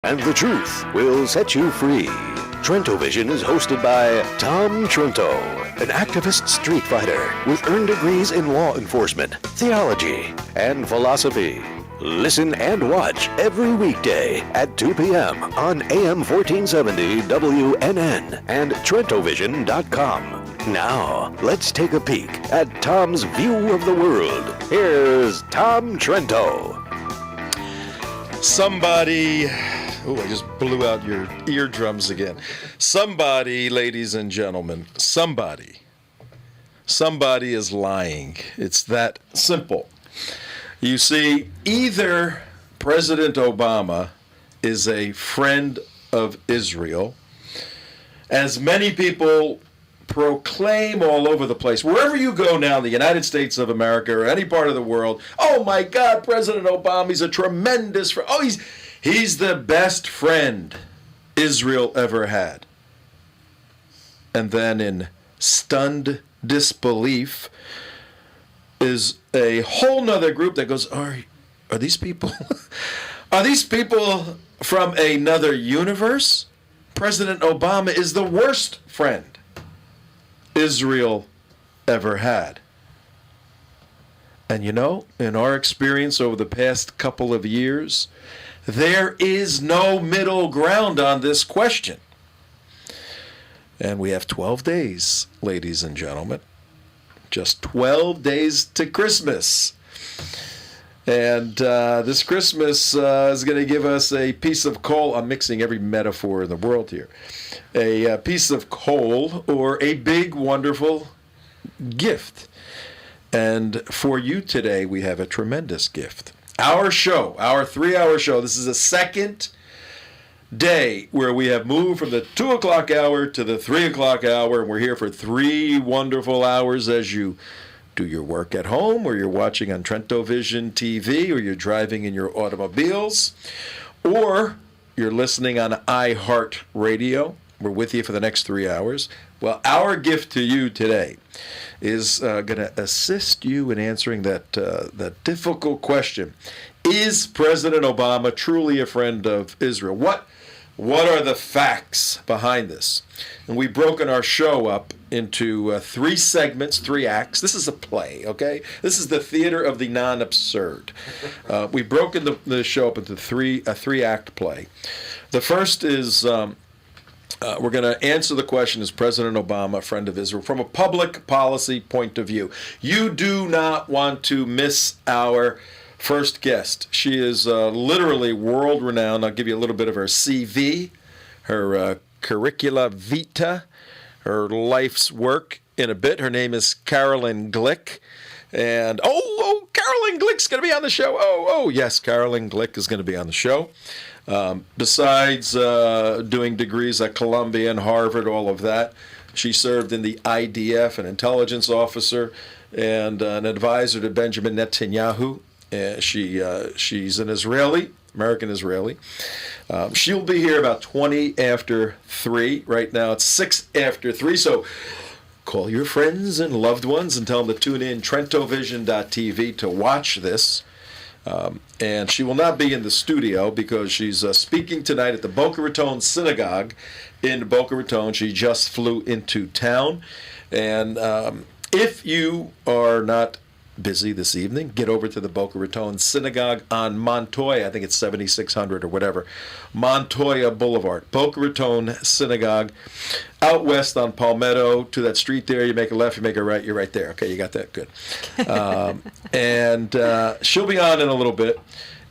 And the truth will set you free. Trentovision is hosted by Tom Trento, an activist street fighter with earned degrees in law enforcement, theology, and philosophy. Listen and watch every weekday at 2 p.m. on AM 1470 WNN and Trentovision.com. Now, let's take a peek at Tom's view of the world. Here's Tom Trento. Somebody... Oh, I just blew out your eardrums again. Somebody, ladies and gentlemen, somebody is lying. It's that simple. You see, either President Obama is a friend of Israel, as many people proclaim all over the place. Wherever you go now in the United States of America or any part of the world, oh my God, President Obama, he's a tremendous friend. Oh, he's the best friend Israel ever had. And then in stunned disbelief is a whole nother group that goes, are these people, are these people from another universe? President Obama is the worst friend Israel ever had. And you know, in our experience over the past couple of years, there is no middle ground on this question. And we have 12 days, ladies and gentlemen. Just 12 days to Christmas. And this Christmas is going to give us a piece of coal. I'm mixing every metaphor in the world here. A piece of coal or a big, wonderful gift. And for you today, we have a tremendous gift. Our show, our 3-hour show, this is a second day where we have moved from the 2 o'clock hour to the 3 o'clock hour, and we're here for 3 wonderful hours as you do your work at home, or you're watching on Trentovision TV, or you're driving in your automobiles, or you're listening on iHeartRadio. We're with you for the next 3 hours. Well, our gift to you today is going to assist you in answering that difficult question. Is President Obama truly a friend of Israel? What are the facts behind this? And we've broken our show up into 3 segments, 3 acts. This is a play, okay? This is the theater of the non-absurd. We've broken the show up into a 3-act play. The first is... we're going to answer the question, is President Obama a friend of Israel from a public policy point of view? You do not want to miss our first guest. She is literally world-renowned. I'll give you a little bit of her CV, her curricula vitae, her life's work in a bit. Her name is Caroline Glick. And, Caroline Glick's going to be on the show. Yes, Caroline Glick is going to be on the show. Besides doing degrees at Columbia and Harvard, all of that, she served in the IDF, an intelligence officer, and an advisor to Benjamin Netanyahu. She's an Israeli, American Israeli. She'll be here about 20 after 3. Right now it's 6 after 3, so call your friends and loved ones and tell them to tune in Trentovision.tv to watch this. And she will not be in the studio because she's speaking tonight at the Boca Raton Synagogue in Boca Raton. She just flew into town. And if you are not busy this evening, get over to the Boca Raton Synagogue on Montoya. I think it's 7600 or whatever. Montoya Boulevard. Boca Raton Synagogue. Out west on Palmetto to that street there. You make a left, you make a right, you're right there. Okay, you got that? Good. And she'll be on in a little bit.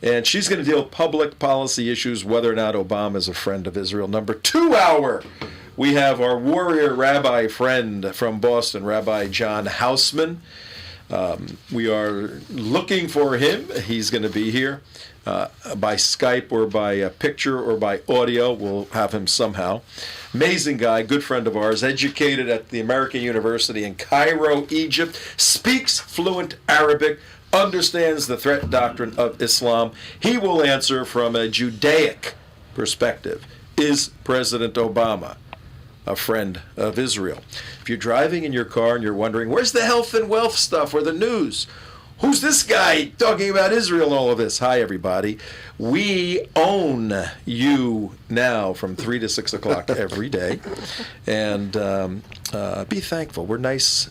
And she's going to deal with public policy issues, whether or not Obama is a friend of Israel. Number 2 hour, we have our warrior rabbi friend from Boston, Rabbi John Hausman. We are looking for him. He's going to be here by Skype or by picture or by audio. We'll have him somehow. Amazing guy, good friend of ours, educated at the American University in Cairo, Egypt, speaks fluent Arabic, understands the threat doctrine of Islam. He will answer from a Judaic perspective. Is President Obama a friend of Israel? If you're driving in your car and you're wondering, where's the health and wealth stuff or the news? Who's this guy talking about Israel and all of this? Hi, everybody. We own you now from 3 to 6 o'clock every day. And be thankful. We're nice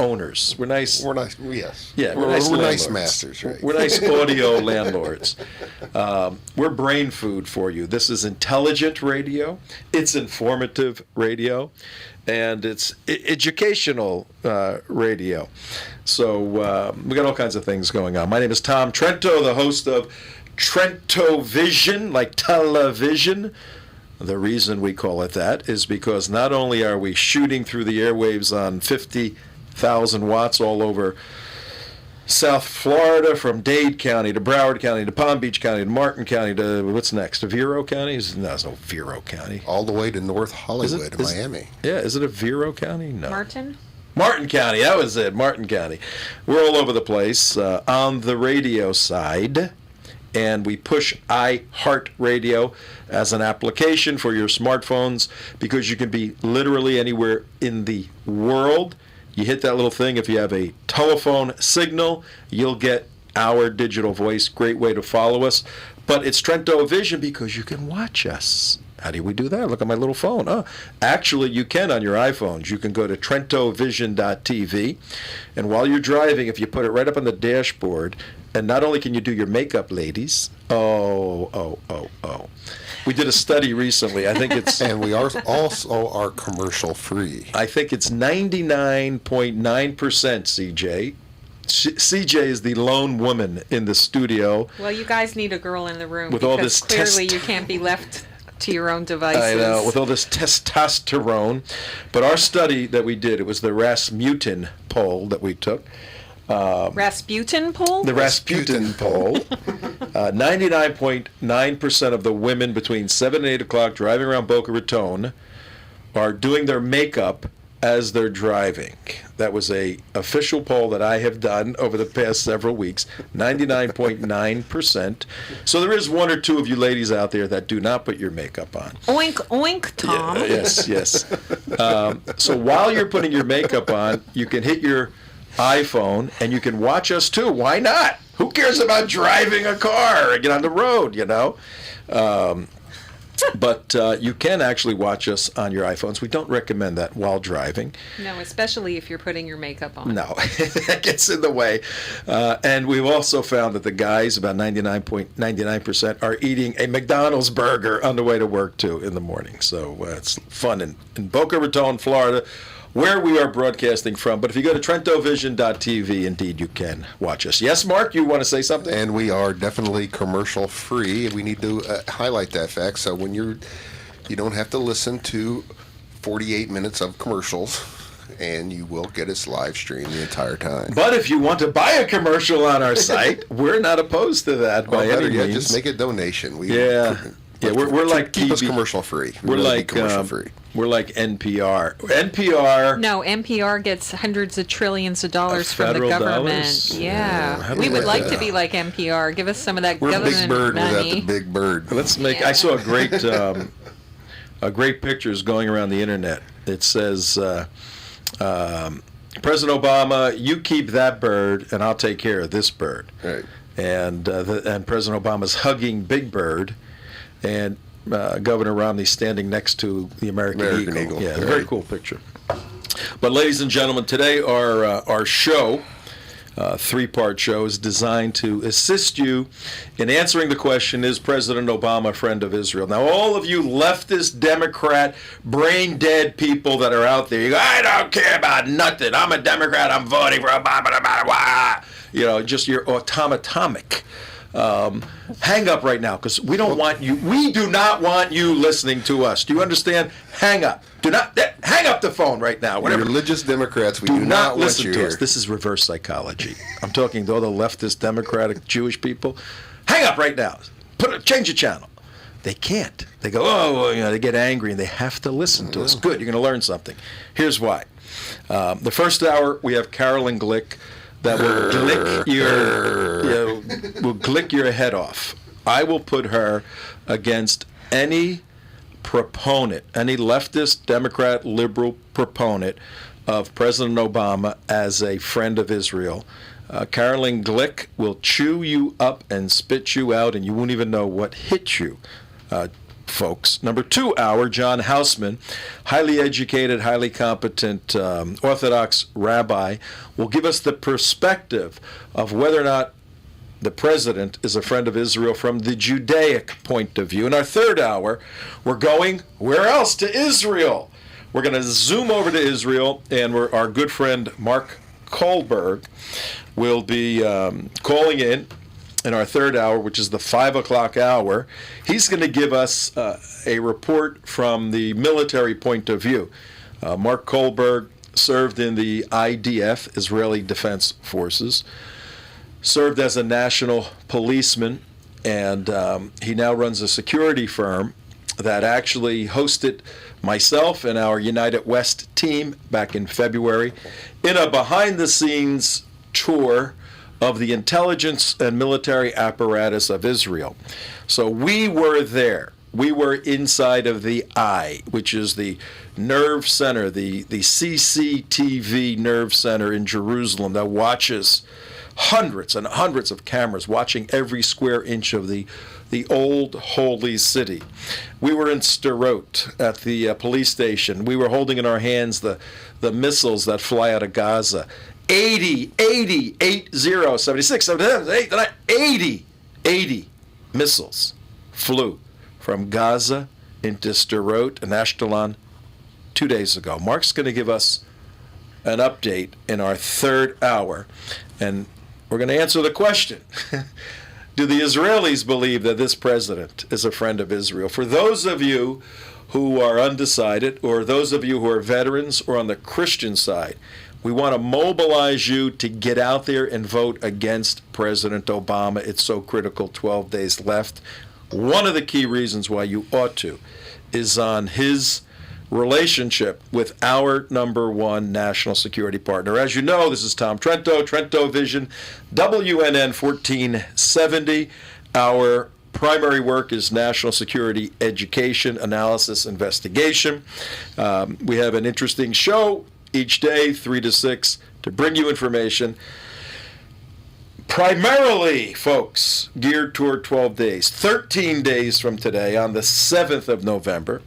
owners. We're nice. We're nice. Yes. Yeah, we're nice nice landlords. masters, right? We're nice audio landlords. We're brain food for you. This is intelligent radio. It's informative radio, and it's educational radio. So we got all kinds of things going on. My name is Tom Trento, the host of Trento Vision, like television. The reason we call it that is because not only are we shooting through the airwaves on 50,000 watts all over South Florida, from Dade County to Broward County to Palm Beach County to Martin County to, what's next, to Vero County? No, there's no Vero County. All the way to North Hollywood, Miami. Yeah, is it a Vero County? No. Martin County, that was it, Martin County. We're all over the place on the radio side, and we push iHeartRadio as an application for your smartphones because you can be literally anywhere in the world. You hit that little thing. If you have a telephone signal, you'll get our digital voice. Great way to follow us. But it's Trento Vision because you can watch us. How do we do that? Look at my little phone. Oh, actually, you can on your iPhones. You can go to TrentoVision.tv, and while you're driving, if you put it right up on the dashboard, and not only can you do your makeup, ladies. We did a study recently. I think it's and we are also commercial free. I think it's 99.9% CJ. CJ is the lone woman in the studio. Well, you guys need a girl in the room with because all this clearly you can't be left to your own devices. I know, with all this testosterone. But our study that we did, it was the Rasputin poll that we took. Rasputin poll? The Rasputin poll. 99.9% of the women between 7 and 8 o'clock driving around Boca Raton are doing their makeup as they're driving. That was a official poll that I have done over the past several weeks. 99.9%. So there is one or two of you ladies out there that do not put your makeup on. Oink, oink, Tom. Yeah, yes. So while you're putting your makeup on, you can hit your iPhone and you can watch us too. Why not? Who cares about driving a car and get on the road, you know? But you can actually watch us on your iPhones. We don't recommend that while driving. No, especially if you're putting your makeup on. No, that gets in the way. And we've also found that the guys, about 99.99%, are eating a McDonald's burger on the way to work too in the morning. So it's fun in Boca Raton, Florida, where we are broadcasting from. But if you go to TrentoVision.tv, indeed you can watch us. Yes, Mark, you want to say something? And we are definitely commercial free. We need to highlight that fact. So when you don't have to listen to 48 minutes of commercials, and you will get us live stream the entire time. But if you want to buy a commercial on our site, we're not opposed to that by any means. Just make a donation. Yeah, we're like keep us TV. commercial free. We're like commercial free. We're like NPR. NPR. No, NPR gets hundreds of trillions of dollars from the federal government. dollars? Yeah, we would like to be like NPR. Give us some of that We're government Big Bird money. without the Big Bird. Let's make. I saw a great pictures going around the internet. It says, President Obama, you keep that bird, and I'll take care of this bird. Right. And President Obama's hugging Big Bird, and Governor Romney standing next to the American Eagle. Yeah, right. A very cool picture. But ladies and gentlemen, today our show, three-part show, is designed to assist you in answering the question, is President Obama a friend of Israel? Now, all of you leftist, Democrat, brain-dead people that are out there, you go, I don't care about nothing. I'm a Democrat. I'm voting for Obama. You know, just your automatic. Hang up right now, because we don't want you. We do not want you listening to us. Do you understand? Hang up. Do not hang up the phone right now. Whatever. Religious Democrats, we do not want listen you to here. us. This is reverse psychology. I'm talking to all the leftist, Democratic, Jewish people. Hang up right now. Change the channel. They can't. They go, they get angry and they have to listen to us. Good. You're going to learn something. Here's why. The first hour we have Carolyn Glick. That will glick your head off. I will put her against any proponent, any leftist, Democrat, liberal proponent of President Obama as a friend of Israel. Carolyn Glick will chew you up and spit you out, and you won't even know what hit you, folks. Number 2 hour, John Hausman, highly educated, highly competent Orthodox rabbi, will give us the perspective of whether or not the president is a friend of Israel from the Judaic point of view. In our 3rd hour, we're going, where else? To Israel. We're going to zoom over to Israel, and our good friend Mark Kohlberg will be calling in our 3rd hour, which is the 5 o'clock hour. He's going to give us a report from the military point of view. Mark Kohlberg served in the IDF, Israeli Defense Forces, served as a national policeman, and he now runs a security firm that actually hosted myself and our United West team back in February in a behind-the-scenes tour of the intelligence and military apparatus of Israel. So we were there. We were inside of the Eye, which is the nerve center, the CCTV nerve center in Jerusalem that watches hundreds and hundreds of cameras watching every square inch of the old holy city. We were in Sderot at the police station. We were holding in our hands the missiles that fly out of Gaza. 80 missiles flew from Gaza into Sderot and Ashkelon 2 days ago. Mark's going to give us an update in our 3rd hour, and we're going to answer the question. Do the Israelis believe that this president is a friend of Israel? For those of you who are undecided, or those of you who are veterans or on the Christian side, we want to mobilize you to get out there and vote against President Obama. It's so critical, 12 days left. One of the key reasons why you ought to is on his relationship with our number 1 national security partner. As you know, this is Tom Trento, Trento Vision, WNN 1470. Our primary work is national security education, analysis, investigation. We have an interesting show each day, 3 to 6, to bring you information. Primarily, folks, geared toward 12 days. 13 days from today, on the 7th of November,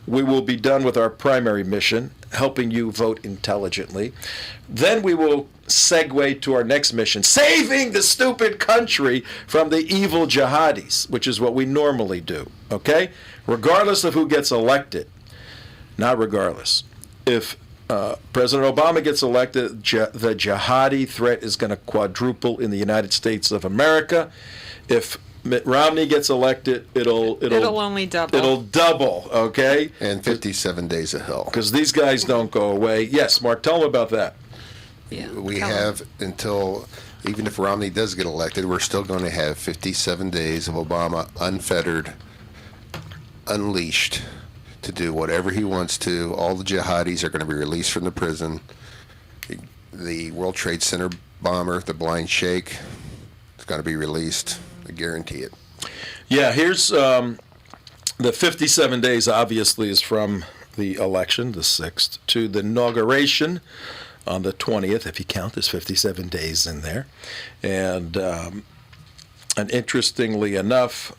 we will be done with our primary mission, helping you vote intelligently. Then we will segue to our next mission, saving the stupid country from the evil jihadis, which is what we normally do, okay? Regardless of who gets elected, not regardless. If President Obama gets elected, the jihadi threat is going to quadruple in the United States of America. If Mitt Romney gets elected, it'll only double. It'll double, okay? And 57 days of hell. Because these guys don't go away. Yes, Mark, tell them about that. Yeah, We have until, even if Romney does get elected, we're still going to have 57 days of Obama unfettered, unleashed, to do whatever he wants to. All the jihadis are going to be released from the prison. The World Trade Center bomber, the blind sheikh, is going to be released. I guarantee it. Yeah, here's the 57 days, obviously, is from the election, the 6th, to the inauguration on the 20th, if you count, there's 57 days in there. And interestingly enough,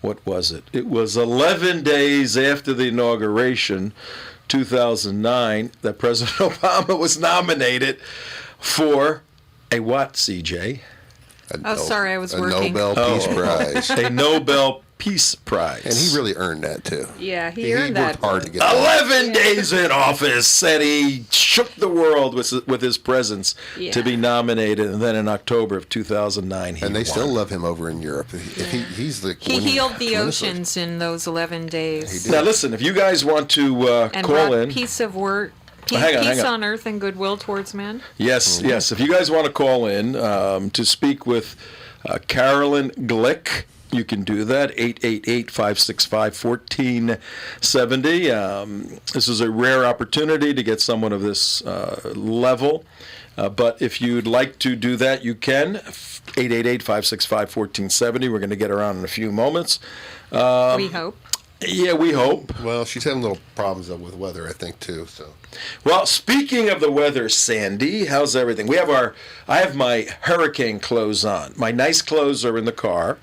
what was it? It was 11 days after the inauguration, 2009, that President Obama was nominated for a what, CJ? Sorry, I was working. A Nobel Peace Prize. A Nobel Peace Prize. And he really earned that, too. Yeah, he earned worked that. hard to get that. 11 days in office, and he shook the world with his presence to be nominated. And then in October of 2009, he And they won. still love him over in Europe. He's the He healed the oceans in those 11 days. He did. Now listen, if you guys want to And call brought in, peace of word, hang peace on. on earth and goodwill towards men. yes, if you guys want to call in to speak with Carolyn Glick, you can do that, 888-565-1470. This is a rare opportunity to get someone of this level. But if you'd like to do that, you can. 888-565-1470. We're going to get around in a few moments. We hope. Yeah, we hope. Well, she's having little problems with weather, I think, too. So. Well, speaking of the weather, Sandy, how's everything? I have my hurricane clothes on. My nice clothes are in the car,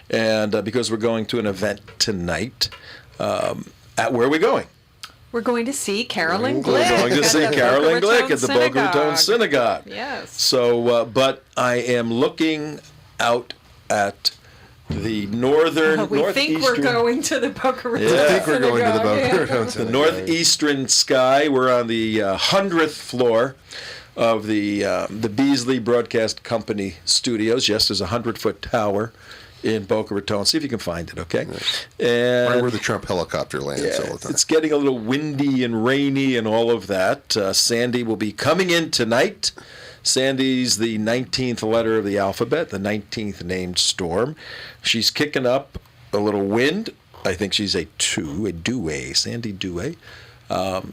and because we're going to an event tonight, where are we going? We're going to see Carolyn Glick. We're going to at see the Carolyn Boca Glick at the Boca Raton Synagogue. Synagogue. Yes. So, but I am looking out at the We think we're northeastern. going to the Boca Raton Yeah. I think we're going to the Synagogue, Boca yeah. Raton The Synagogue. northeastern sky. We're on the 100th floor of the Beasley Broadcast Company studios. Yes, there's a 100-foot tower in Boca Raton. See if you can find it, okay? And Right where the Trump helicopter lands all the time. it's getting a little windy and rainy and all of that. Sandy will be coming in tonight. Sandy's the 19th letter of the alphabet, the 19th named storm. She's kicking up a little wind. I think she's a Douay, Sandy Douay.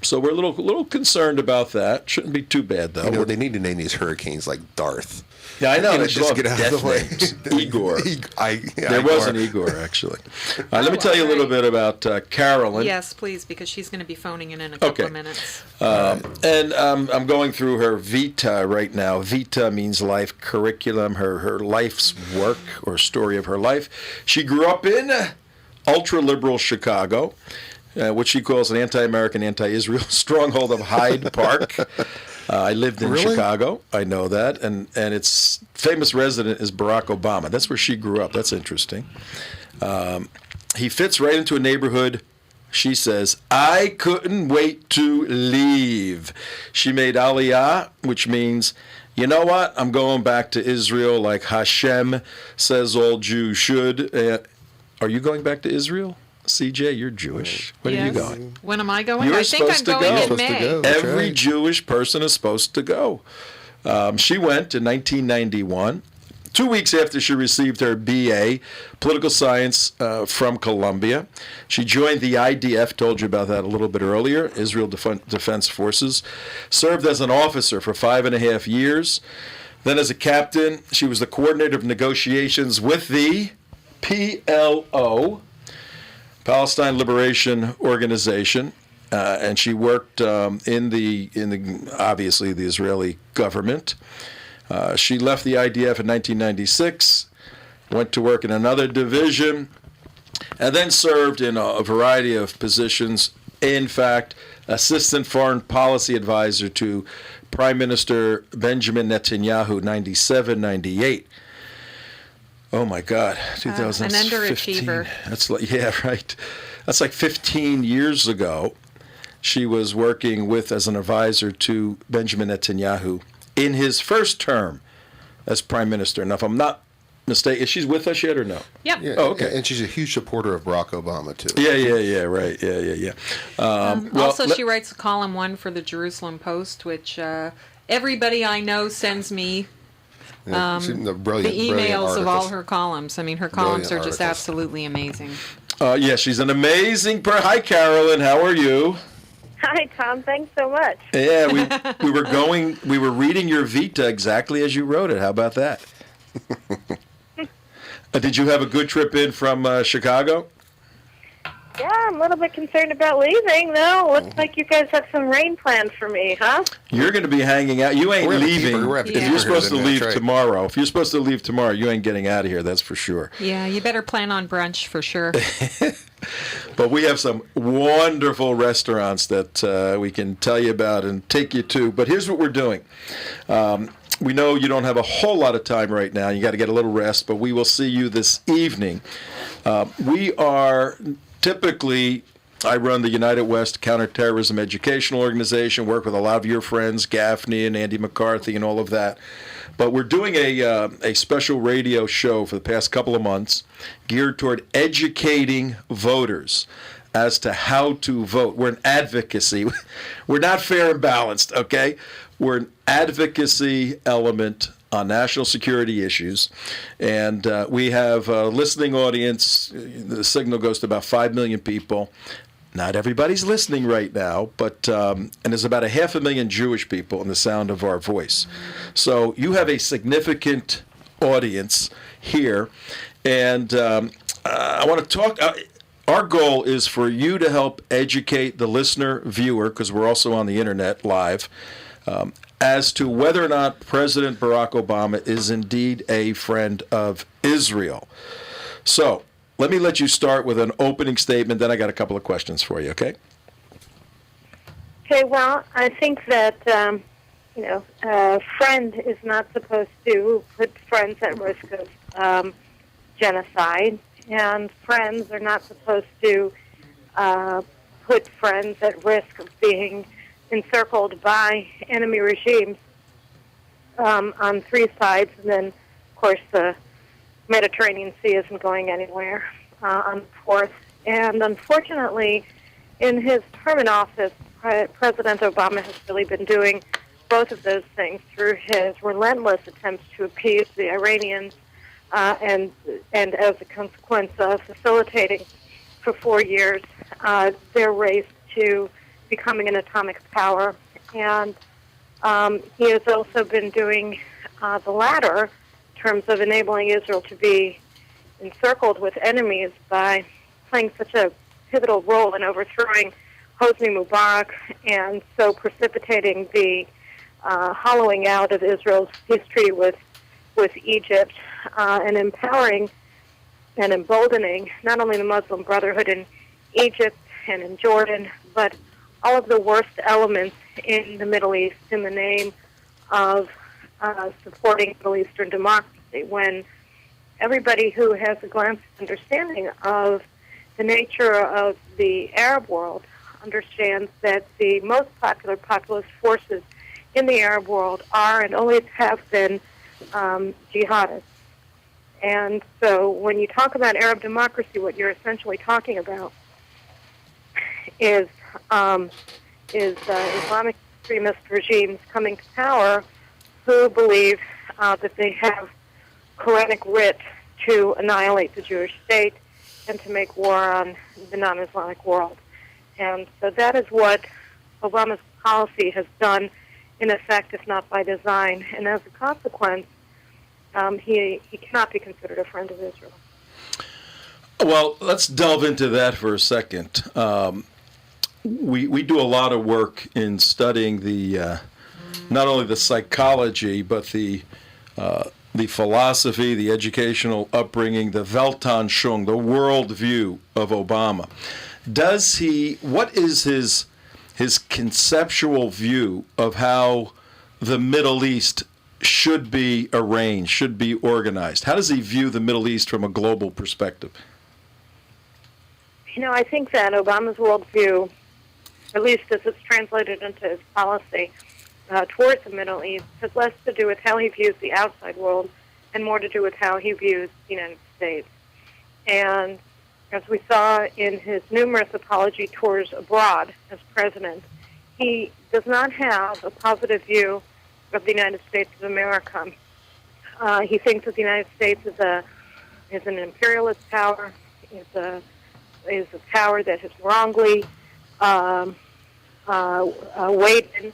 So we're a little concerned about that. Shouldn't be too bad, though. You know, they need to name these hurricanes like Darth. Yeah, I know. You know, They just should get have out of the way. death names. Igor. There Igor. was an Igor, actually. Let me tell you a little bit about Carolyn. Yes, please, because she's going to be phoning in a couple Okay. of minutes. And I'm going through her vita right now. Vita means life, curriculum, her life's work or story of her life. She grew up in ultra-liberal Chicago, what she calls an anti-American, anti-Israel stronghold of Hyde Park. I lived in Really? Chicago. I know that. And its famous resident is Barack Obama. That's where she grew up. That's interesting. He fits right into a neighborhood. She says, I couldn't wait to leave. She made Aliyah, which means, you know what? I'm going back to Israel like Hashem says all Jews should. Are you going back to Israel? CJ, you're Jewish. When are you Yes. going? When am I going? You're I think I'm supposed to going go. in You're supposed to May. go. That's Every right. Jewish person is supposed to go. She went in 1991, 2 weeks after she received her BA, Political Science from Columbia. She joined the IDF, told you about that a little bit earlier, Israel Defense Forces, served as an officer for 5.5 years. Then as a captain, she was the coordinator of negotiations with the PLO, Palestine Liberation Organization, and she worked in the obviously the Israeli government. She left the IDF in 1996, went to work in another division, and then served in a variety of positions. In fact, assistant foreign policy advisor to Prime Minister Benjamin Netanyahu, 97, 98. Oh my God, 2015. An underachiever. That's like, yeah, right. That's like 15 years ago. She was working as an advisor to Benjamin Netanyahu in his first term as prime minister. Now, if I'm not mistaken, is she with us yet or no? Yep. Yeah, Oh, okay. And she's a huge supporter of Barack Obama, too. Yeah, right. Yeah. Also, she writes column 1 for the Jerusalem Post, which everybody I know sends me Yeah, she's a brilliant, the brilliant emails of all artist. her columns. I mean, her columns are Brilliant just articles. absolutely amazing. Yeah, she's an amazing Hi, Carolyn. How are you? Hi, Tom. Thanks so much. Yeah, we were reading your Vita exactly as you wrote it. How about that? Did you have a good trip in from Chicago? Yeah, I'm a little bit concerned about leaving, though. Looks like you guys have some rain planned for me, huh? You're going to be hanging out. You ain't We're gonna keep leaving. her- we're gonna If keep you're her supposed to here, leave that's right. tomorrow, you ain't getting out of here. That's for sure. Yeah, you better plan on brunch for sure. But we have some wonderful restaurants that we can tell you about and take you to. But here's what we're doing. We know you don't have a whole lot of time right now. You got to get a little rest, but we will see you this evening. We are typically, I run the United West Counterterrorism Educational Organization, work with a lot of your friends, Gaffney and Andy McCarthy and all of that. But we're doing a special radio show for the past couple of months geared toward educating voters as to how to vote. We're an advocacy. We're not fair and balanced, okay? We're an advocacy element on national security issues. And we have a listening audience. The signal goes to about 5 million people. Not everybody's listening right now, but and there's about 500,000 Jewish people in the sound of our voice. So you have a significant audience here, and I want to talk. our goal is for you to help educate the listener, viewer, because we're also on the internet live, as to whether or not President Barack Obama is indeed a friend of Israel. So let me let you start with an opening statement, then I got a couple of questions for you, okay? Okay, well, I think that, a friend is not supposed to put friends at risk of genocide, and friends are not supposed to put friends at risk of being encircled by enemy regimes on three sides, and then, of course, the Mediterranean Sea isn't going anywhere on the fourth. And unfortunately, in his term in office, President Obama has really been doing both of those things through his relentless attempts to appease the Iranians and as a consequence of facilitating for 4 years their race to becoming an atomic power. And he has also been doing the latter in terms of enabling Israel to be encircled with enemies by playing such a pivotal role in overthrowing Hosni Mubarak and so precipitating the hollowing out of Israel's peace treaty with Egypt and empowering and emboldening not only the Muslim Brotherhood in Egypt and in Jordan, but all of the worst elements in the Middle East in the name of supporting Middle Eastern democracy, when everybody who has a glance understanding of the nature of the Arab world understands that the most popular populist forces in the Arab world are and always have been jihadists. And so when you talk about Arab democracy, what you're essentially talking about is Islamic extremist regimes coming to power who believe that they have Quranic writ to annihilate the Jewish state and to make war on the non-Islamic world. And so that is what Obama's policy has done in effect, if not by design. And as a consequence, he cannot be considered a friend of Israel. Well, let's delve into that for a second. We do a lot of work in studying the not only the psychology, but the philosophy, the educational upbringing, the Weltanschauung, the worldview of Obama. What is his conceptual view of how the Middle East should be arranged, should be organized? How does he view the Middle East from a global perspective? I think that Obama's worldview, at least as it's translated into his policy towards the Middle East, has less to do with how he views the outside world and more to do with how he views the United States. And as we saw in his numerous apology tours abroad as president, he does not have a positive view of the United States of America. He thinks that the United States is an imperialist power, is a power that has wrongly weighed in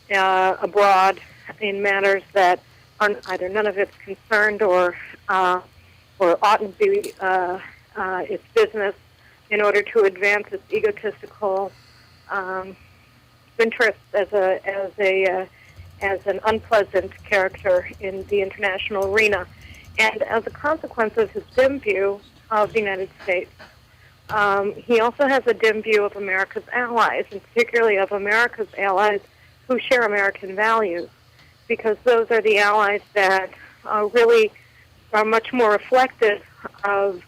abroad in matters that are either none of its concerned or oughtn't be its business in order to advance its egotistical interests as an unpleasant character in the international arena. And as a consequence of his dim view of the United States, he also has a dim view of America's allies, and particularly of America's allies who share American values, because those are the allies that really are much more reflective of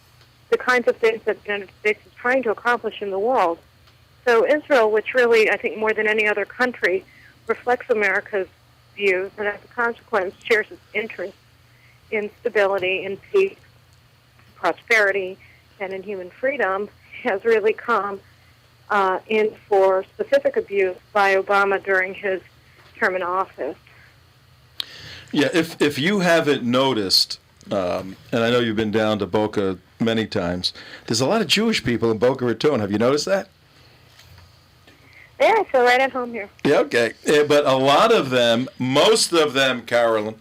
the kinds of things that the United States is trying to accomplish in the world. So Israel, which really, I think more than any other country, reflects America's views, and as a consequence shares its interests in stability, in peace, prosperity, and in human freedom, has really come in for specific abuse by Obama during his term in office. Yeah, if you haven't noticed, and I know you've been down to Boca many times, there's a lot of Jewish people in Boca Raton. Have you noticed that? Yeah, I feel right at home here. Yeah, okay. But a lot of them, most of them, Carolyn,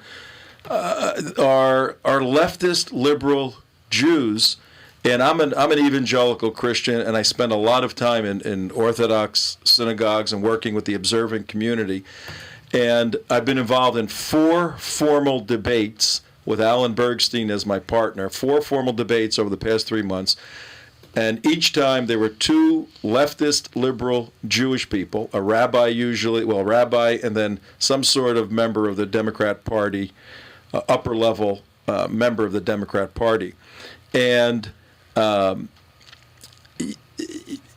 are leftist liberal Jews, And I'm an evangelical Christian, and I spend a lot of time in Orthodox synagogues and working with the observant community. And I've been involved in 4 formal debates with Alan Bergstein as my partner, 4 formal debates over the past 3 months. And each time there were 2 leftist, liberal Jewish people, a rabbi usually, well, rabbi, and then some sort of member of the Democrat Party, upper level member of the Democrat Party. And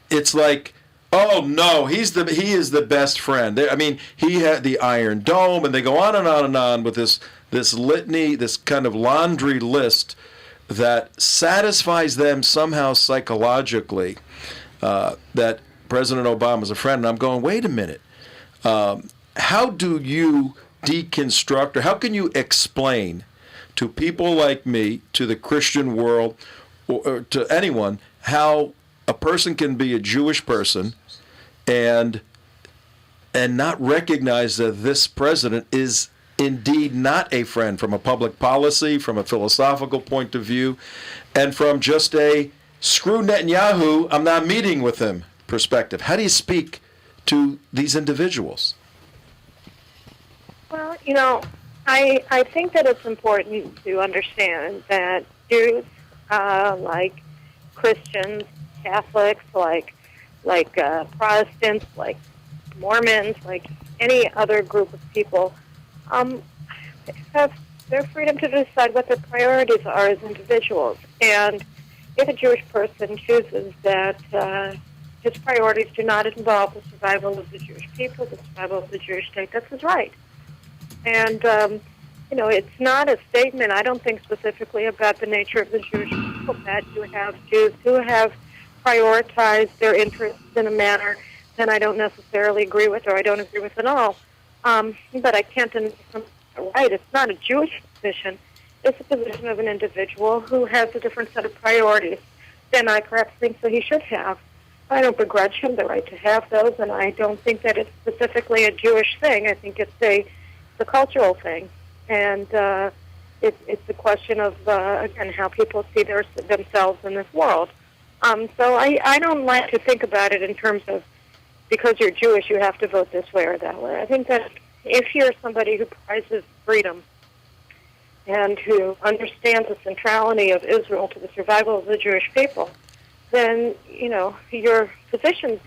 it's like, oh no, he is the best friend. I mean, he had the Iron Dome, and they go on and on and on with this litany, this kind of laundry list that satisfies them somehow psychologically that President Obama is a friend. And I'm going, wait a minute, how do you deconstruct, or how can you explain to people like me, to the Christian world, or to anyone, how a person can be a Jewish person and not recognize that this president is indeed not a friend from a public policy, from a philosophical point of view, and from just a screw Netanyahu, I'm not meeting with him perspective? How do you speak to these individuals? Well, I think that it's important to understand that Jews, like Christians, Catholics, like Protestants, like Mormons, like any other group of people, have their freedom to decide what their priorities are as individuals. And if a Jewish person chooses that his priorities do not involve the survival of the Jewish people, the survival of the Jewish state, that's his right. And, it's not a statement, I don't think, specifically about the nature of the Jewish people, that you have Jews who have prioritized their interests in a manner that I don't necessarily agree with, or I don't agree with at all. But I can't deny right. It's not a Jewish position. It's a position of an individual who has a different set of priorities than I perhaps think that he should have. I don't begrudge him the right to have those, and I don't think that it's specifically a Jewish thing. I think it's a cultural thing. And it's a question of, again, how people see themselves in this world. So I don't like to think about it in terms of, because you're Jewish, you have to vote this way or that way. I think that if you're somebody who prizes freedom and who understands the centrality of Israel to the survival of the Jewish people, then, your positions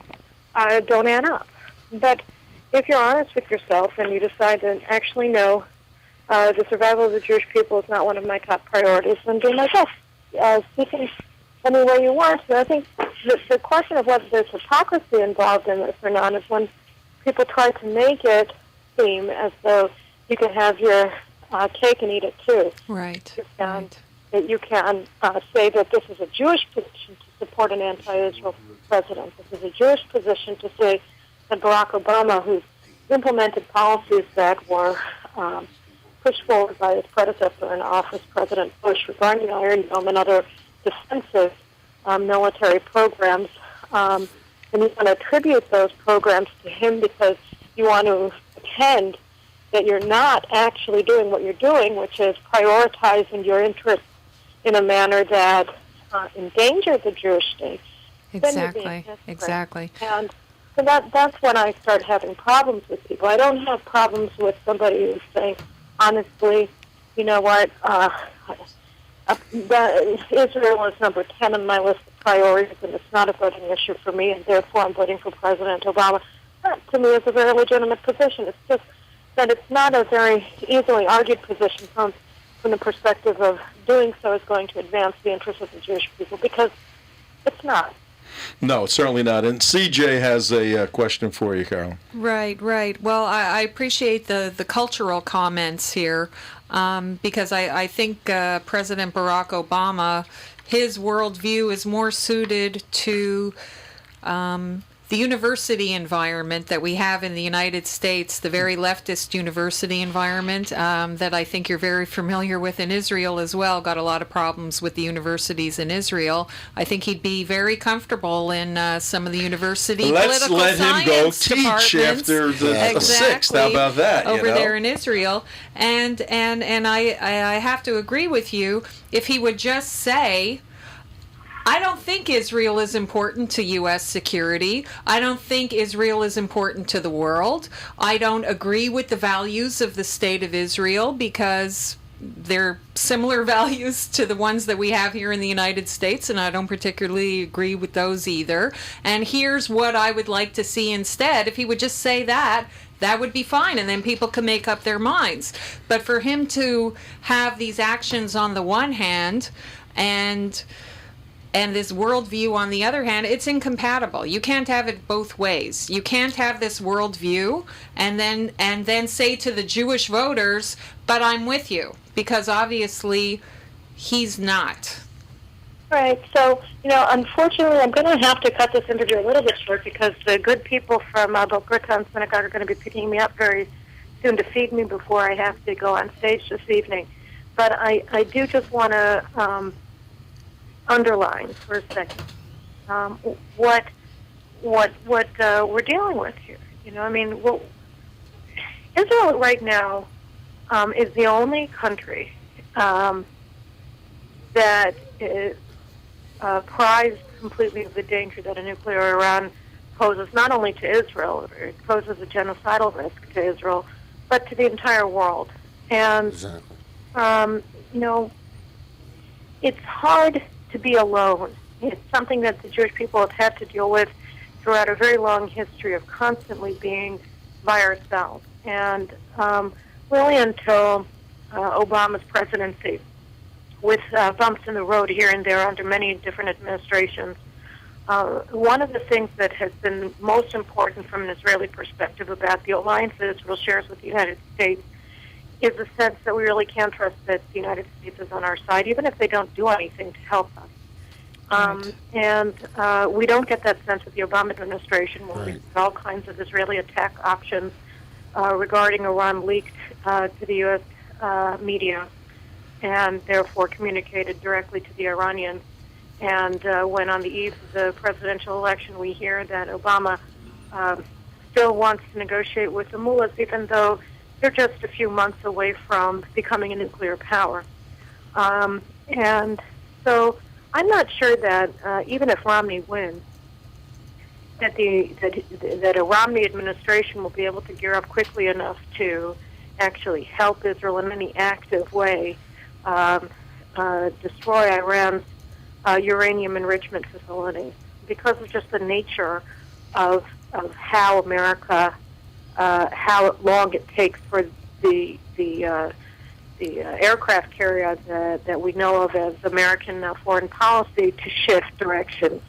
don't add up. But if you're honest with yourself and you decide that actually no, the survival of the Jewish people is not one of my top priorities, then do my best. Speaking any way you want. So I think the question of whether there's hypocrisy involved in this or not is when people try to make it seem as though you can have your cake and eat it too. Right. That you can say that this is a Jewish position to support an anti-Israel president. This is a Jewish position to say that Barack Obama, who's implemented policies that were pushed forward by his predecessor in office, President Bush, regarding the Iron Dome and other defensive military programs, and you want to attribute those programs to him because you want to pretend that you're not actually doing what you're doing, which is prioritizing your interests in a manner that endangers the Jewish state. Exactly. And so that's when I start having problems with people. I don't have problems with somebody who's saying, honestly, you know what, Israel is number 10 on my list of priorities, and it's not a voting issue for me, and therefore I'm voting for President Obama. That, to me, is a very legitimate position. It's just that it's not a very easily argued position from the perspective of doing so is going to advance the interests of the Jewish people, because it's not. No, it's certainly not. And CJ has a question for you, Carol. Right. Well, I appreciate the cultural comments here because I think President Barack Obama, his worldview is more suited to the university environment that we have in the United States, the very leftist university environment that I think you're very familiar with in Israel as well. Got a lot of problems with the universities in Israel. I think he'd be very comfortable in some of the university political let him go science teach after the 6th. How about that? Over there in Israel. And I have to agree with you. If he would just say, I don't think Israel is important to U.S. security. I don't think Israel is important to the world. I don't agree with the values of the State of Israel because they're similar values to the ones that we have here in the United States, and I don't particularly agree with those either. And here's what I would like to see instead. If he would just say that, that would be fine, and then people can make up their minds. But for him to have these actions on the one hand and this worldview on the other hand, it's incompatible. You can't have it both ways. You can't have this worldview and then say to the Jewish voters, but I'm with you, because obviously he's not. Right. So, unfortunately, I'm going to have to cut this interview a little bit short because the good people from Boca Raton Synagogue are going to be picking me up very soon to feed me before I have to go on stage this evening. But I do just want to underline for a second what we're dealing with here. Israel right now is the only country that is prized completely of the danger that a nuclear Iran poses, not only to Israel, it poses a genocidal risk to Israel, but to the entire world. And, Exactly. It's hard to be alone. It's something that the Jewish people have had to deal with throughout a very long history of constantly being by ourselves. And really until Obama's presidency, with bumps in the road here and there under many different administrations, one of the things that has been most important from an Israeli perspective about the alliance that Israel shares with the United States is the sense that we really can trust that the United States is on our side, even if they don't do anything to help us. Right. And we don't get that sense with the Obama administration, where we all kinds of Israeli attack options regarding Iran leaked to the U.S. Media, and therefore communicated directly to the Iranians. And when on the eve of the presidential election we hear that Obama still wants to negotiate with the mullahs, even though they're just a few months away from becoming a nuclear power. And so I'm not sure that even if Romney wins, that a Romney administration will be able to gear up quickly enough to actually help Israel in any active way destroy Iran's uranium enrichment facilities, because of just the nature of how America, how long it takes for the aircraft carrier that we know of as American foreign policy to shift directions.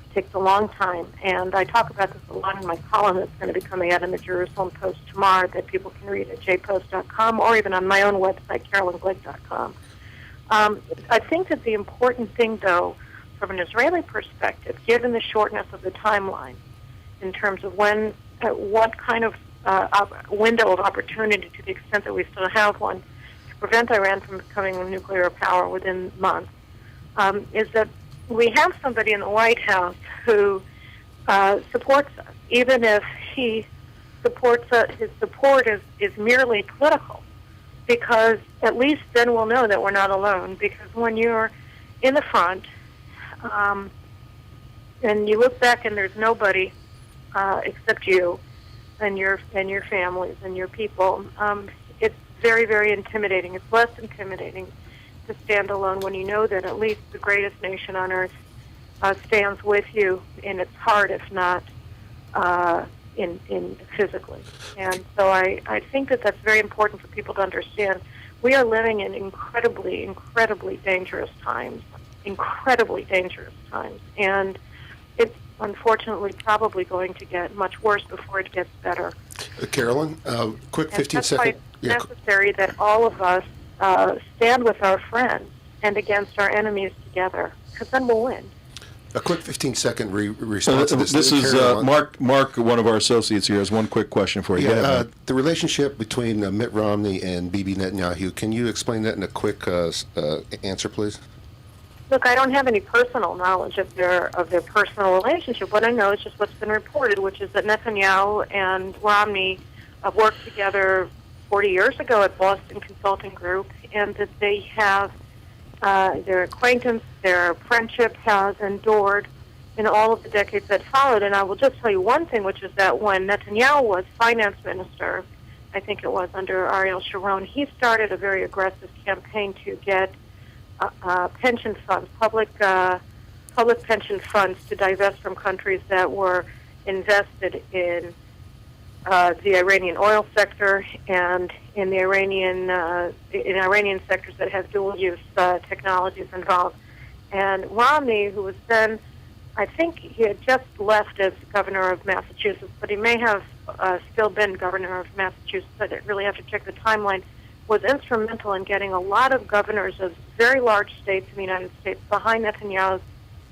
It takes a long time, and I talk about this a lot in my column that's going to be coming out in the Jerusalem Post tomorrow that people can read at jpost.com or even on my own website, carolynglick.com. I think that the important thing, though, from an Israeli perspective, given the shortness of the timeline, in terms of when, what kind of window of opportunity, to the extent that we still have one, to prevent Iran from becoming a nuclear power within months, is that we have somebody in the White House who supports us, even if he supports us, his support is merely political, because at least then we'll know that we're not alone. Because when you're in the front and you look back and there's nobody except you and your families and your people, it's very, very intimidating. It's less intimidating to stand alone when you know that at least the greatest nation on earth stands with you in its heart, if not in physically. And so I think that that's very important for people to understand. We are living in incredibly, incredibly dangerous times. Incredibly dangerous times. And it's unfortunately probably going to get much worse before it gets better. Carolyn, quick 15-second. It's necessary that all of us stand with our friends and against our enemies together, because then we'll win. A quick 15-second response to this. This is Carolyn. Mark, one of our associates here, has one quick question for you. Yeah, the relationship between Mitt Romney and Bibi Netanyahu, can you explain that in a quick answer, please? Look, I don't have any personal knowledge of their personal relationship. What I know is just what's been reported, which is that Netanyahu and Romney worked together 40 years ago at Boston Consulting Group, and that they have their acquaintance, their friendship has endured in all of the decades that followed. And I will just tell you one thing, which is that when Netanyahu was finance minister, I think it was under Ariel Sharon, he started a very aggressive campaign to get pension funds, public pension funds, to divest from countries that were invested in the Iranian oil sector and in the Iranian sectors that have dual-use technologies involved. And Romney, who was then, I think he had just left as governor of Massachusetts, but he may have still been governor of Massachusetts. I really have to check the timeline. Was instrumental in getting a lot of governors of very large states in the United States behind Netanyahu's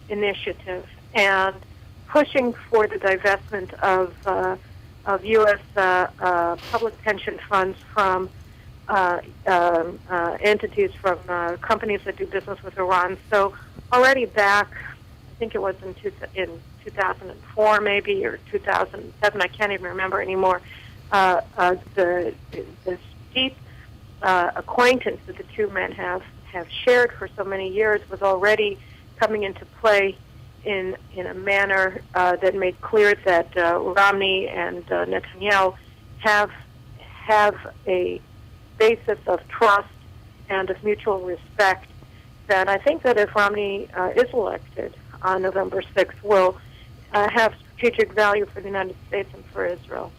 initiative and pushing for the divestment of U.S. Public pension funds from entities, from companies that do business with Iran. So already back, I think it was in 2004 maybe, or 2007, I can't even remember anymore, the deep acquaintance that the two men have shared for so many years was already coming into play in a manner that made clear that Romney and Netanyahu have a basis of trust and of mutual respect that I think that if Romney is elected on November 6th will have strategic value for the United States and for Israel.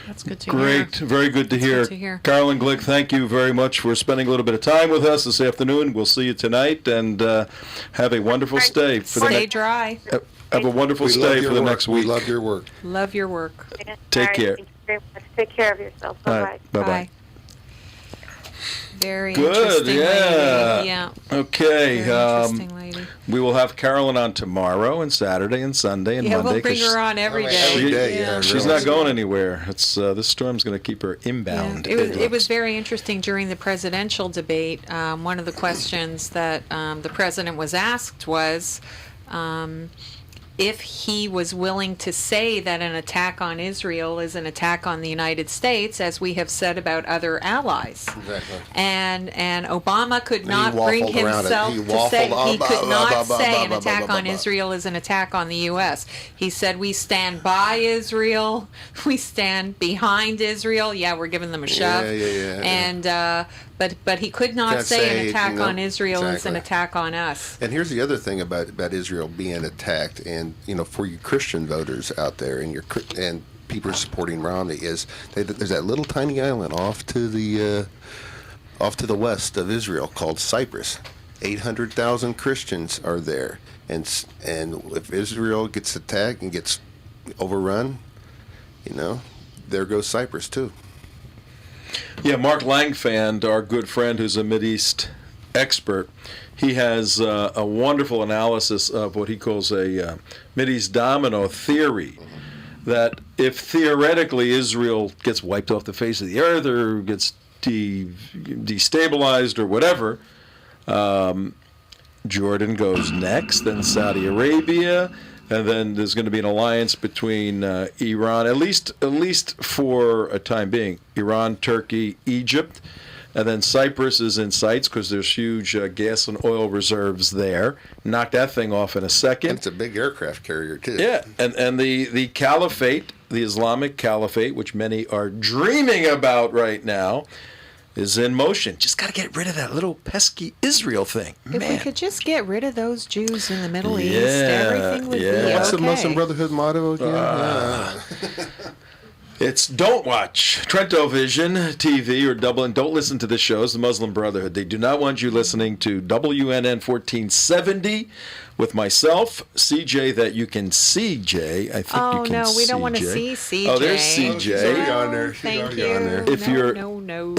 That's good to hear. Great, very good to hear. Good to hear. Carolyn Glick, thank you very much for spending a little bit of time with us this afternoon. We'll see you tonight, and have a wonderful stay. Stay dry. Have a wonderful We love stay your for the work. next We week. love your work. Love your work. Take All right, care. Thank you very much. Take care of yourself. All Bye-bye. right, bye-bye. Very Good, interesting yeah. lady. Yeah. Okay, Very interesting lady. we will have Carolyn on tomorrow and Saturday and Sunday and Yeah, Monday. we'll bring 'cause her on every day. Every day, yeah. She's really. not going anywhere. It's this storm's going to keep her inbound. Yeah, it was very interesting during the presidential debate. One of the questions that the president was asked was if he was willing to say that an attack on Israel is an attack on the United States, as we have said about other allies. Exactly. And Obama could he not bring waffled around it. himself He to say waffled, he could not say an blah, attack blah, on blah. Israel is an attack on the U.S. He said we stand by Israel, we stand behind Israel. Yeah, we're giving them a shove. Yeah. And but he could not Can't say say, an attack no, on Israel is an exactly. attack on us. And here's the other thing about Israel being attacked, and for you Christian voters out there, and people supporting Romney, is there's that little tiny island off to the west of Israel called Cyprus. 800,000 Christians are there, and if Israel gets attacked and gets overrun, there goes Cyprus too. Yeah, Mark Langfand, our good friend who's a Mideast expert, he has a wonderful analysis of what he calls a Mideast domino theory, that if theoretically Israel gets wiped off the face of the earth or gets destabilized or whatever, Jordan goes next, then Saudi Arabia, and then there's going to be an alliance between Iran, at least for a time being, Iran, Turkey, Egypt, and then Cyprus is in sights because there's huge gas and oil reserves there. Knock that thing off in a second. And it's a big aircraft carrier too. Yeah, and the caliphate, the Islamic caliphate, which many are dreaming about right now, is in motion. Just got to get rid of that little pesky Israel thing. If we Man. could just get rid of those Jews in the Middle East, Yeah, everything would yeah. be What's the okay. Muslim Brotherhood motto again? It's don't watch Trento Vision TV or Dublin. Don't listen to the shows, the Muslim Brotherhood. They do not want you listening to WNN 1470 with myself, CJ, that you can see, Jay. I think Oh you can no, we see don't want to Jay. see CJ. Oh, there's CJ. She's already on there. She's Thank already you. on there. If no, you're- no.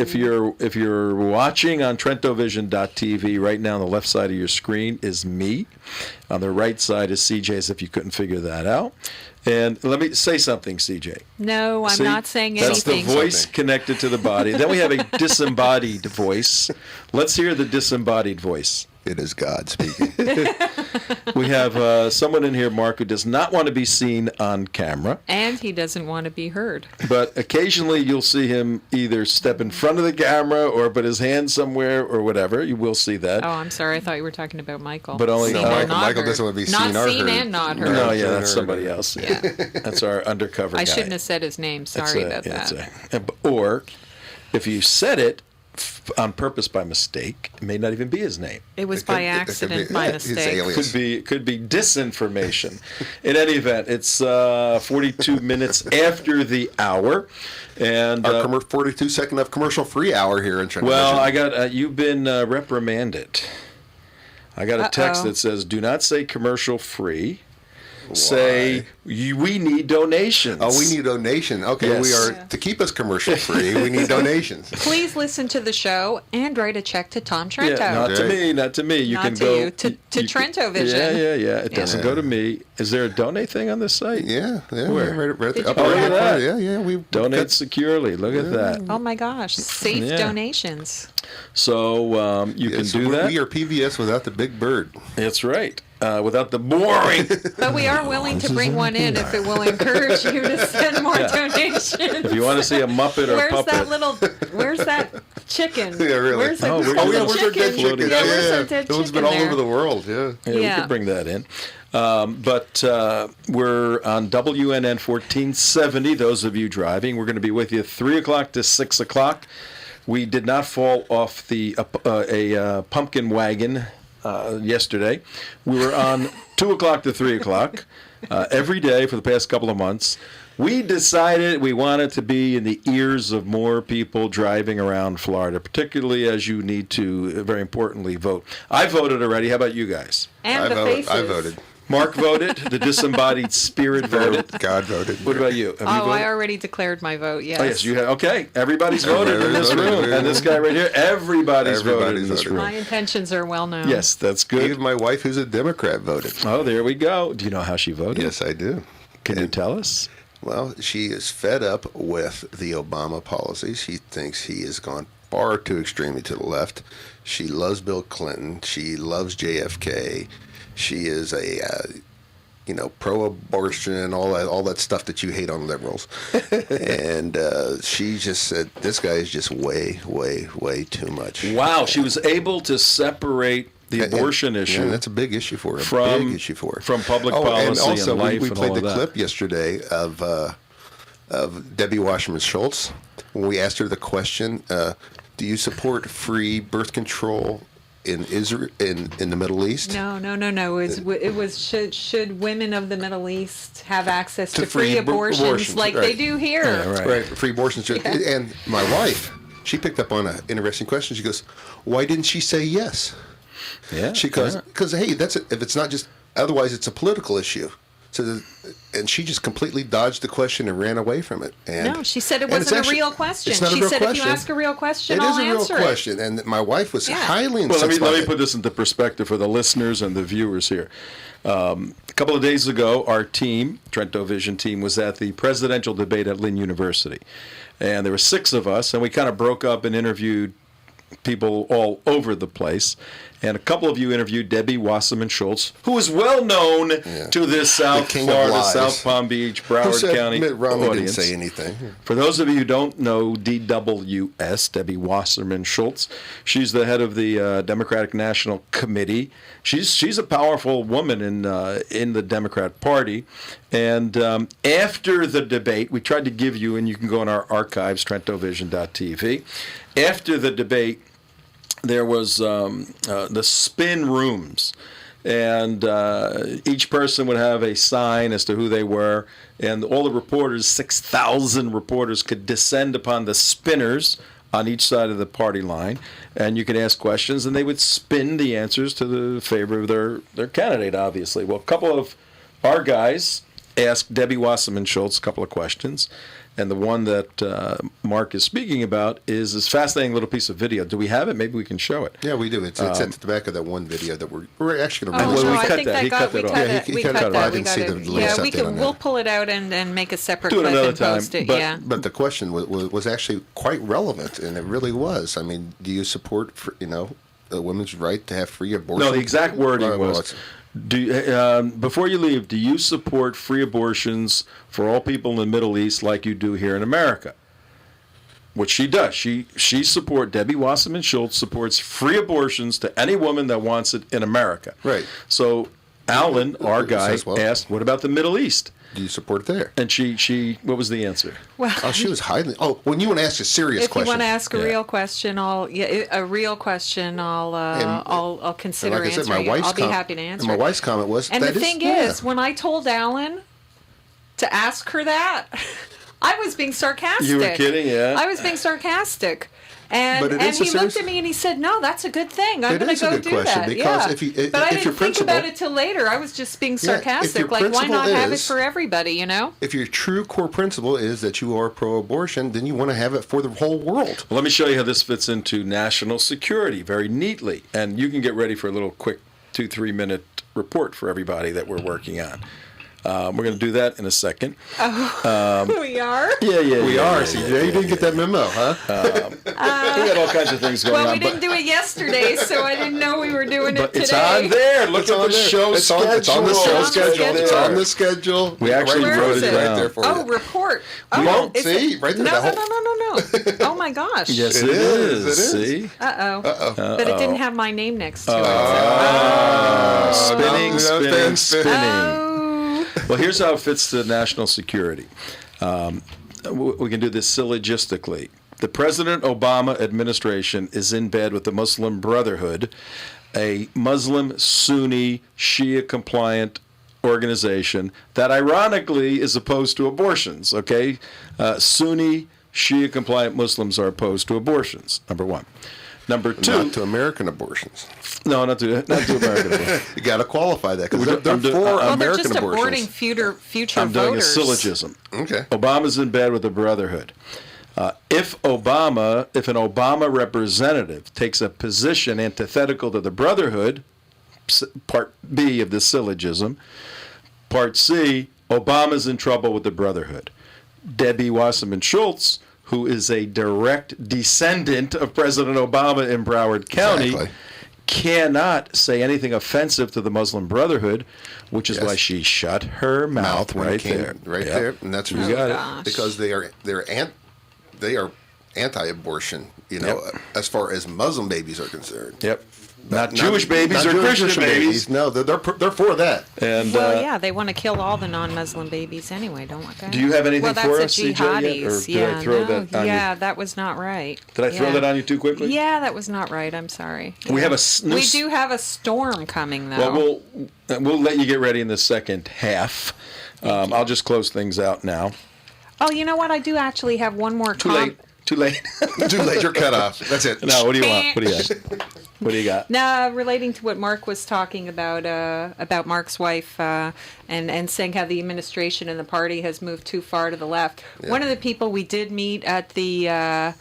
If you're watching on TrentoVision.tv, right now on the left side of your screen is me. On the right side is CJ's, if you couldn't figure that out. And let me say something, CJ. No, I'm See? not saying That's anything. the voice connected to the body. Then we have a disembodied voice. Let's hear the disembodied voice. It is God speaking. We have someone in here, Mark, who does not want to be seen on camera, And he doesn't want to be heard. but occasionally you'll see him either step in front of the camera or put his hand somewhere or whatever. You will see that. Oh, I'm sorry. I thought you were talking about Michael. But only- Seen No, and not Michael heard. doesn't want to be not seen or seen heard. and not heard. No, yeah, Sure. that's somebody else. Yeah. That's our undercover I guy. shouldn't have said his name. Sorry about that. Or if you said it on purpose by mistake, it may not even be his name. It was It by could- it could accident, be- by yeah, his mistake. alias. Could be disinformation. In any event, it's 42 minutes after the hour, and Our 42-second of commercial-free hour here in Trent. well, I got you've been reprimanded. I got a text Uh-oh. that says, "Do not say commercial free. Say we need donations." Oh, we need donation. Okay, Yes. we are to keep us commercial free. We need donations. Please listen to the show and write a check to Tom Trento. Yeah, not to Okay. me, not to me. You Not can to go you, to you can- Trento Vision. Yeah. It doesn't go to me. Is there a donate thing on this site? Yeah, Where? right at Did the you upper put right it hand up? corner. Yeah. We Donate securely. Look at that. Oh my gosh, safe Yeah. donations. So you can do that. We are PVS without the big bird. That's right. Without the boring. But we are willing to bring one in if it will encourage you to send more donations. If you want to see a Muppet or Where's puppet. where's that chicken? Yeah, really. Where's that Oh, chicken? Where's our dead chicken? Yeah, where's that dead Those chicken been all there? over the world. Yeah. Yeah, we Yeah. could bring that in. But we're on WNN 1470, those of you driving. We're going to be with you 3 o'clock to 6 o'clock. We did not fall off the pumpkin wagon yesterday. We were on 2 o'clock to 3 o'clock every day for the past couple of months. We decided we wanted to be in the ears of more people driving around Florida, particularly as you need to, very importantly, vote. I voted already. How about you guys? And the faces. I voted. Mark voted. The disembodied spirit voted. God voted. What about you? Have you Oh, voted? I already declared my vote. Yes. Oh, yes, you have. Okay, everybody's voted in this Everybody's room. voted. And this guy right here, everybody's voted in Everybody's this voted. room. My intentions are well known. Yes, that's Even good. my wife, who's a Democrat, voted. Oh, there we go. Do you know how she voted? Yes, I do. Can you tell us? Well, she is fed up with the Obama policies. She thinks he has gone far too extremely to the left. She loves Bill Clinton. She loves JFK. She is a pro-abortion, all that stuff that you hate on liberals. And she just said, this guy is just way, way, way too much. Wow, she was able to separate the abortion issue Yeah, that's a big issue for her. from big issue for her. from public and policy also, and life we and played all the of that. clip yesterday of Debbie Wasserman Schultz when we asked her the question, do you support free birth control in Israel, in the Middle East? No. It was should women of the Middle East have access to free free abortions, abortions, like they right. do here? Yeah, Right, free abortions. And my wife, she picked up on an interesting question. She goes, why didn't she say yes? Yeah. She goes, because hey, if it's not just, otherwise it's a political issue. So, and she just completely dodged the question and ran away from it. And, No, she said it and it's wasn't actually- a real question. It's not a She real said question. if you ask a real question, It I'll is a real answer question. And my wife was Yeah. highly Well, incensed let by me it. put this into perspective for the listeners and the viewers here. A couple of days ago, our team, Trento Vision team, was at the presidential debate at Lynn University. And there were 6 of us, and we kind of broke up and interviewed people all over the place. And a couple of you interviewed Debbie Wasserman Schultz, who is well known to this South king of Florida, lies. South Palm Beach, Who Broward said County Mitt Romney audience. didn't say anything. For those of you who don't know DWS, Debbie Wasserman Schultz, she's the head of the Democratic National Committee. She's a powerful woman in the Democrat Party. And after the debate, we tried to give you, and you can go in our archives, TrentoVision.tv. After the debate, there was the spin rooms, and each person would have a sign as to who they were, and all the reporters, 6,000 reporters, could descend upon the spinners on each side of the party line, and you could ask questions, and they would spin the answers to the favor of their candidate, obviously. Well, a couple of our guys asked Debbie Wasserman Schultz a couple of questions. And the one that Mark is speaking about is this fascinating little piece of video. Do we have it? Maybe we can show it. Yeah, we do. It's at the back of that one video that we're actually going to Oh, release. Well, no, we I cut think that. that He got, cut we that cut off. Yeah, it. he We cut cut it off. that. I We didn't got see it. the latest Yeah, we update on can. that. We'll pull it out and make a separate Do it clip another and time, post it. but- Yeah. But the question was actually quite relevant, and it really was. I mean, do you support, a woman's right to have free abortion? No, the exact wording Well, was, before you leave, do you support free abortions for all people in the Middle East like you do here in America? Which she does. Debbie Wasserman Schultz supports free abortions to any woman that wants it in America. Right. So Alan, our guy, Says, well, asked, what about the Middle East? do you support it there? And she what was the answer? Well, Oh, she was hiding. Oh, when you want to ask a serious if question. you want to ask a Yeah. real question, I'll consider like I said, answering. I'll be happy to and answer. my wife's comment was, And that the thing yeah. is, when I told Alan to ask her that, I was being sarcastic. You were kidding, yeah? I was being sarcastic. But And it and is a he looked serious- at me and he said, "No, that's a good thing. I'm It going to is a go good do question, that." because yeah. if you- but I if didn't your think principle- about it till later. I was just being Yeah, if your sarcastic. Like, why principle not have it is- for everybody? You know? If your true core principle is that you are pro-abortion, then you want to have it for the whole world. Well, let me show you how this fits into national security very neatly. And you can get ready for a little quick 2-3 minute report for everybody that we're working on. We're going to do that in a second. We are. Yeah. We are, CJ. You didn't get that memo, huh? We got all kinds of things going Well, on. we didn't do it yesterday, so I didn't know we were doing it but today. it's on there. Look It's at on the there. show It's schedule. on, it's on the show It's on the schedule. It's schedule. on the schedule. We actually right, wrote it right down. there for Oh, you. report. You Oh, don't is see? it- Right there, No, that no. Oh my gosh. Yes, It it is. is. It is. See? But it didn't have my name next to it. Spinning, no, spinning, spin. spinning. Oh. Well, here's how it fits to national security. We can do this syllogistically. The President Obama administration is in bed with the Muslim Brotherhood, a Muslim Sunni Shia compliant organization that ironically is opposed to abortions. Okay, Sunni Shia compliant Muslims are opposed to abortions. Number one. Number two, Not to American abortions. no, not to American abortions. You got to qualify that because We're they're I'm do- for I'm- Well, they're American just aborting abortions. future I'm doing a voters. syllogism. Okay. Obama's in bed with the Brotherhood. If an Obama representative takes a position antithetical to the Brotherhood, part B of the syllogism, part C, Obama's in trouble with the Brotherhood. Debbie Wasserman Schultz, who is a direct descendant of President Obama in Broward County, Exactly. cannot say anything offensive to the Muslim Brotherhood, which is Yes. why she shut her mouth when it right came- there. Right Yep. there, and that's You got it. Gosh. because they are anti-abortion. You know, Yep. as far as Muslim babies are concerned. Yep. Not Jewish babies not or Jewish Christian babies. No, they're for that. And Well, yeah, they want to kill all the non-Muslim babies anyway, don't they? Do you have anything well, for that's us, the CJ, yet, jihadis. or did yeah, I throw no, that on you? yeah, that was not right. Did I throw Yeah. that on you too quickly? Yeah, that was not right. I'm sorry. We Yeah. have We do have a storm coming, though. Well, we'll let you get ready in the second half. I'll just close things out now. Oh, you know what? I do actually have one more Too late. Too late. Too late. You're cut off. That's it. No, what do you want? What do you got? What do you got? Now, relating to what Mark was talking about Mark's wife, and saying how the administration and the party has moved too far to the left. Yeah. One of the people we did meet at the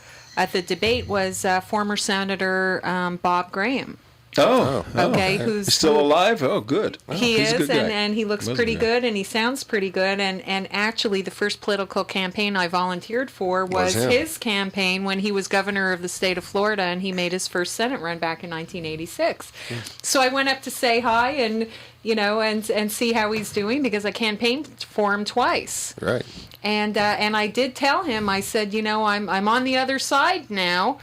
debate was former Senator Bob Graham. Oh, Okay, He's who's still alive? Oh, good. He He's a is, good guy. and he looks Wasn't pretty he? good, and he sounds pretty good. And actually, the first political campaign I volunteered for was him. his campaign when he was governor of the state of Florida, and he made his first Senate run back in 1986. So I went up to say hi and and see how he's doing because I campaigned for him twice. Right. And I did tell him, I said, I'm on the other side now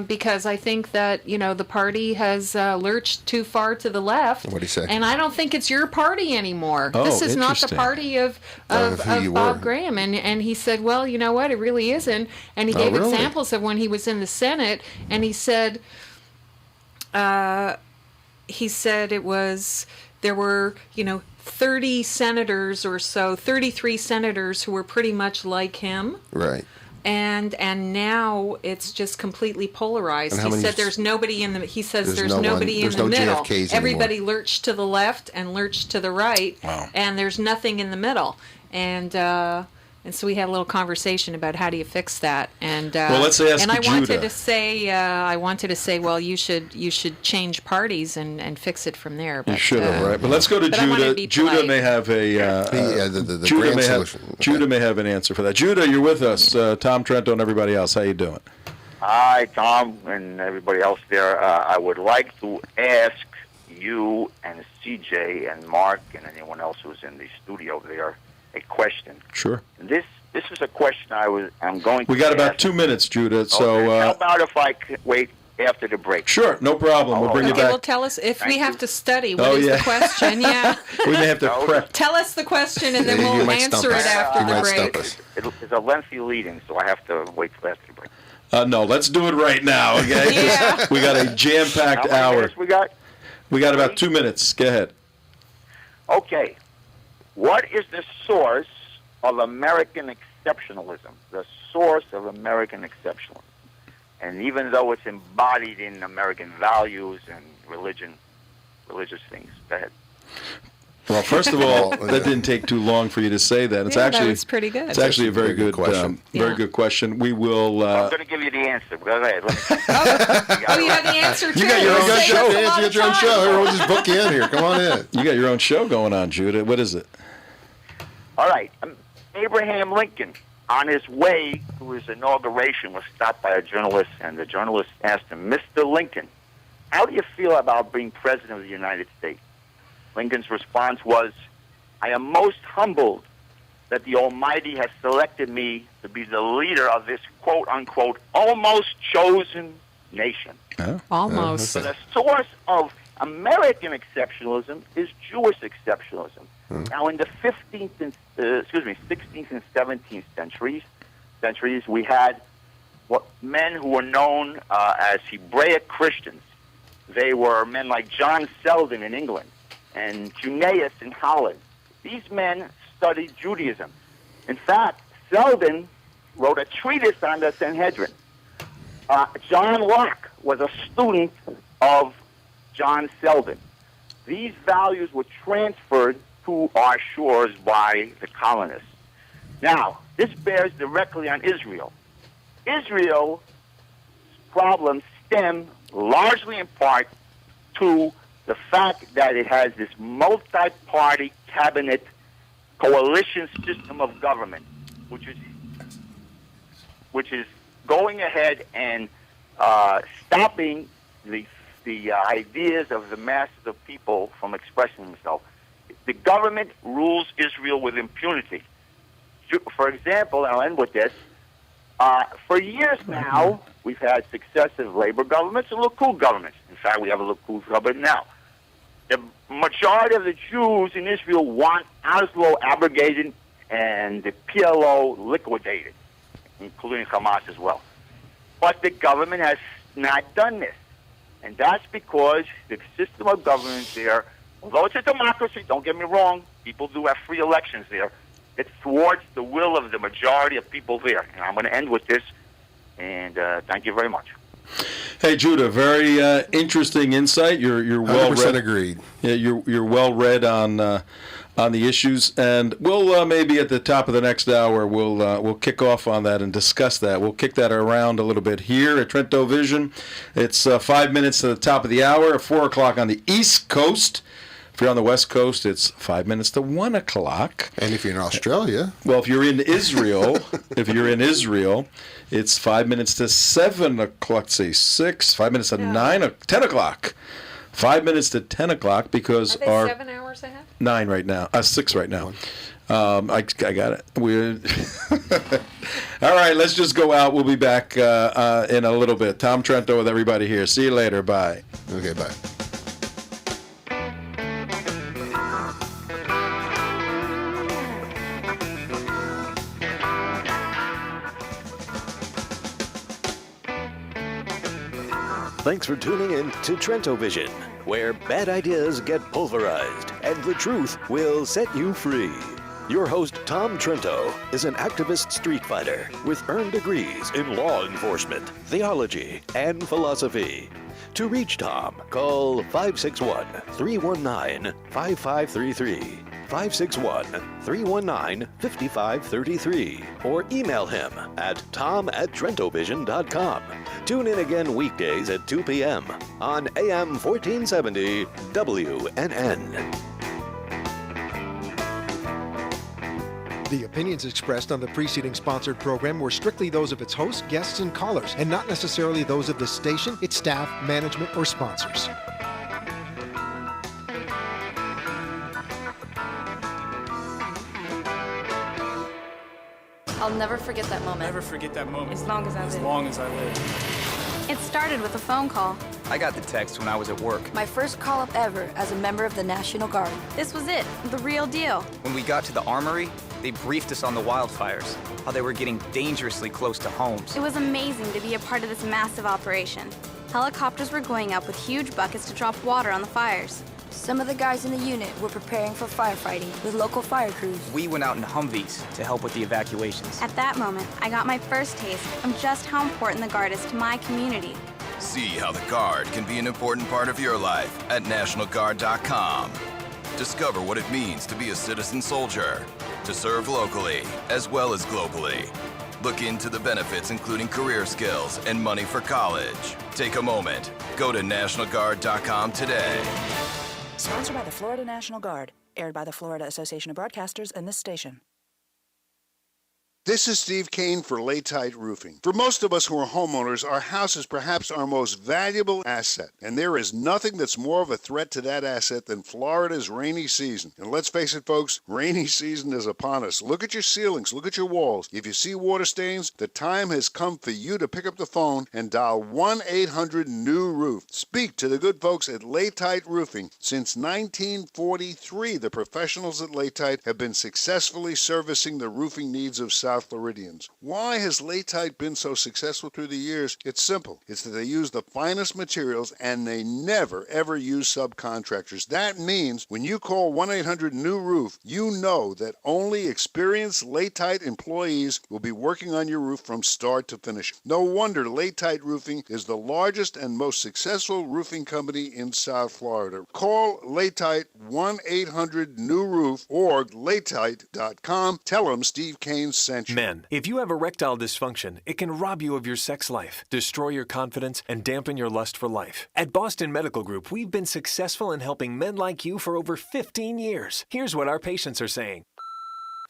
because I think that, the party has lurched too far to the left. What'd he say? And I don't think it's your party anymore. Oh, This is not the interesting. party of who you Bob were. Graham. And he said, well, you know what? It really isn't. And he Oh, gave really? examples of when he was in the Senate. And he said, there were, 30 senators or so, 33 senators who were pretty much like him. Right. And now it's just completely polarized. And how He many said there's nobody in the. He says There's there's no one- nobody in there's the no middle. JFKs anymore. Everybody lurched to the left and lurched to the right, Wow. and there's nothing in the middle. And so we had a little conversation about how do you fix that. And Well, let's ask and I Judah. wanted to say, well, you should change parties and fix it from there. You But, should have, right? But let's go to but I wanted to Judah. be Judah polite. may have a the Judah grand may have solution. Okay. Judah may have an answer for that. Judah, you're with us. Tom Trento and everybody else. How you doing? Hi, Tom, and everybody else there. I would like to ask you and CJ and Mark and anyone else who's in the studio there a question. Sure. This is a question I'm going to We got ask. about 2 minutes, Judah. So Okay, how about if I wait after the break? sure, no problem. We'll bring you Okay, back. well, tell us if we Thank have you. to study. Oh, What is yeah. the question? Yeah. We may have to No. prep. Tell us the question, and then Yeah, you we'll might stump answer us. it after You the might break. stump us. It's a lengthy leading, so I have to wait till after the break. No, let's do it right now, okay? Yeah. We got a How jam-packed many hour. minutes we got? We got about 2 minutes. Go ahead. Okay. What is the source of American exceptionalism? The source of American exceptionalism. And even though it's embodied in American values and religious things. Go ahead. Well, first of all, Well, that didn't take too long for you to say that. It's Yeah, actually that was pretty good. It's actually a very good question. very Yeah. good question. We will. I'm going to give you the answer. Go ahead. Let me Oh, you have the answer too. You got your We're own saving show. us a You lot got of your own time. show. Everyone just book you in here. Come on in. You got your own show going on, Judah. What is it? All right. Abraham Lincoln, on his way to his inauguration, was stopped by a journalist, and the journalist asked him, Mr. Lincoln, how do you feel about being president of the United States? Lincoln's response was, I am most humbled that the Almighty has selected me to be the leader of this quote-unquote almost chosen nation. Almost. So the source of American exceptionalism is Jewish exceptionalism. Now, in the 16th and 17th centuries, we had men who were known as Hebraic Christians. They were men like John Selden in England and Cuneus in Holland. These men studied Judaism. In fact, Selden wrote a treatise on the Sanhedrin. John Locke was a student of John Selden. These values were transferred to our shores by the colonists. Now, this bears directly on Israel. Israel's problems stem largely in part to the fact that it has this multi-party cabinet coalition system of government, which is going ahead and stopping the ideas of the masses of people from expressing themselves. The government rules Israel with impunity. For example, and I'll end with this, for years now, we've had successive labor governments and Likud governments. In fact, we have a Likud government now. The majority of the Jews in Israel want Oslo abrogated and the PLO liquidated, including Hamas as well. But the government has not done this. And that's because the system of government there, although it's a democracy, don't get me wrong, people do have free elections there, it thwarts the will of the majority of people there. And I'm going to end with this, and thank you very much. Hey, Judah, very interesting insight. You're well 100% read. agreed. Yeah, you're well read on the issues, and we'll maybe at the top of the next hour we'll kick off on that and discuss that. We'll kick that around a little bit here at Trento Vision. It's 5 minutes to the top of the hour, 4 o'clock on the East Coast. If you're on the West Coast, it's 5 minutes to 1 o'clock. And if you're in Australia, Well, if you're in Israel, it's 5 minutes to 7 o'clock. Let's see, 6, 5 minutes to 10 o'clock. 5 minutes to 10 o'clock because Are they our 7 hours ahead? 9 right now. 6 right now. I got it. We're all right. Let's just go out. We'll be back in a little bit. Tom Trento with everybody here. See you later. Bye. okay, bye. Thanks for tuning in to Trento Vision, where bad ideas get pulverized and the truth will set you free. Your host, Tom Trento, is an activist street fighter with earned degrees in law enforcement, theology, and philosophy. To reach Tom, call 561-319-5533, 561-319-5533, or email him at tom@trentovision.com. Tune in again weekdays at 2 p.m. on AM 1470 WNN. The opinions expressed on the preceding sponsored program were strictly those of its hosts, guests, and callers, and not necessarily those of the station, its staff, management, or sponsors. I'll never forget that moment. Never forget that moment. As long as I live. As long as I live. It started with a phone call. I got the text when I was at work. My first call up ever as a member of the National Guard. This was it, the real deal. When we got to the armory, they briefed us on the wildfires, how they were getting dangerously close to homes. It was amazing to be a part of this massive operation. Helicopters were going up with huge buckets to drop water on the fires. Some of the guys in the unit were preparing for firefighting with local fire crews. We went out in Humvees to help with the evacuations. At that moment, I got my first taste of just how important the Guard is to my community. See how the Guard can be an important part of your life at NationalGuard.com. Discover what it means to be a citizen soldier, to serve locally as well as globally. Look into the benefits, including career skills and money for college. Take a moment. Go to NationalGuard.com today. Sponsored by the Florida National Guard. Aired by the Florida Association of Broadcasters and this station. This is Steve Kane for Laytite Roofing. For most of us who are homeowners, our house is perhaps our most valuable asset, and there is nothing that's more of a threat to that asset than Florida's rainy season. And let's face it, folks, rainy season is upon us. Look at your ceilings, look at your walls. If you see water stains, the time has come for you to pick up the phone and dial 1-800-NEW-ROOF. Speak to the good folks at Laytite Roofing. Since 1943, the professionals at Laytite have been successfully servicing the roofing needs of South Floridians. Why has Laytite been so successful through the years? It's simple. It's that they use the finest materials and they never, ever use subcontractors. That means when you call 1-800-NEW-ROOF, you know that only experienced Laytite employees will be working on your roof from start to finish. No wonder Laytite Roofing is the largest and most successful roofing company in South Florida. Call Laytite 1-800-NEW-ROOF or laytite.com. Tell them Steve Kane sent you. Men, if you have erectile dysfunction, it can rob you of your sex life, destroy your confidence, and dampen your lust for life. At Boston Medical Group, we've been successful in helping men like you for over 15 years. Here's what our patients are saying.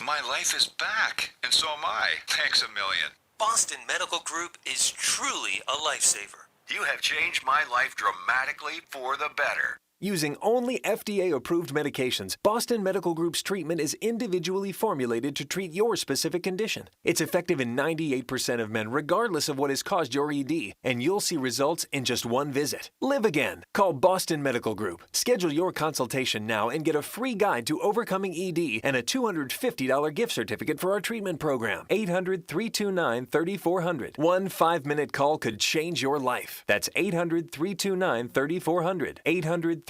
My life is back, and so am I. Thanks a million. Boston Medical Group is truly a lifesaver. You have changed my life dramatically for the better. Using only FDA-approved medications, Boston Medical Group's treatment is individually formulated to treat your specific condition. It's effective in 98% of men, regardless of what has caused your ED, and you'll see results in just one visit. Live again. Call Boston Medical Group. Schedule your consultation now and get a free guide to overcoming ED and a $250 gift certificate for our treatment program. 800-329-3400. One 5-minute call could change your life. That's 800-329-3400. 800-329-3400.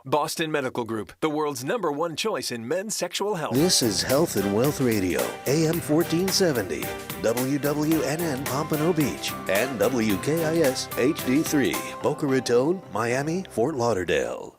Boston Medical Group, the world's #1 choice in men's sexual health. This is Health and Wealth Radio, AM 1470, WWNN Pompano Beach, and WKIS HD3, Boca Raton, Miami, Fort Lauderdale.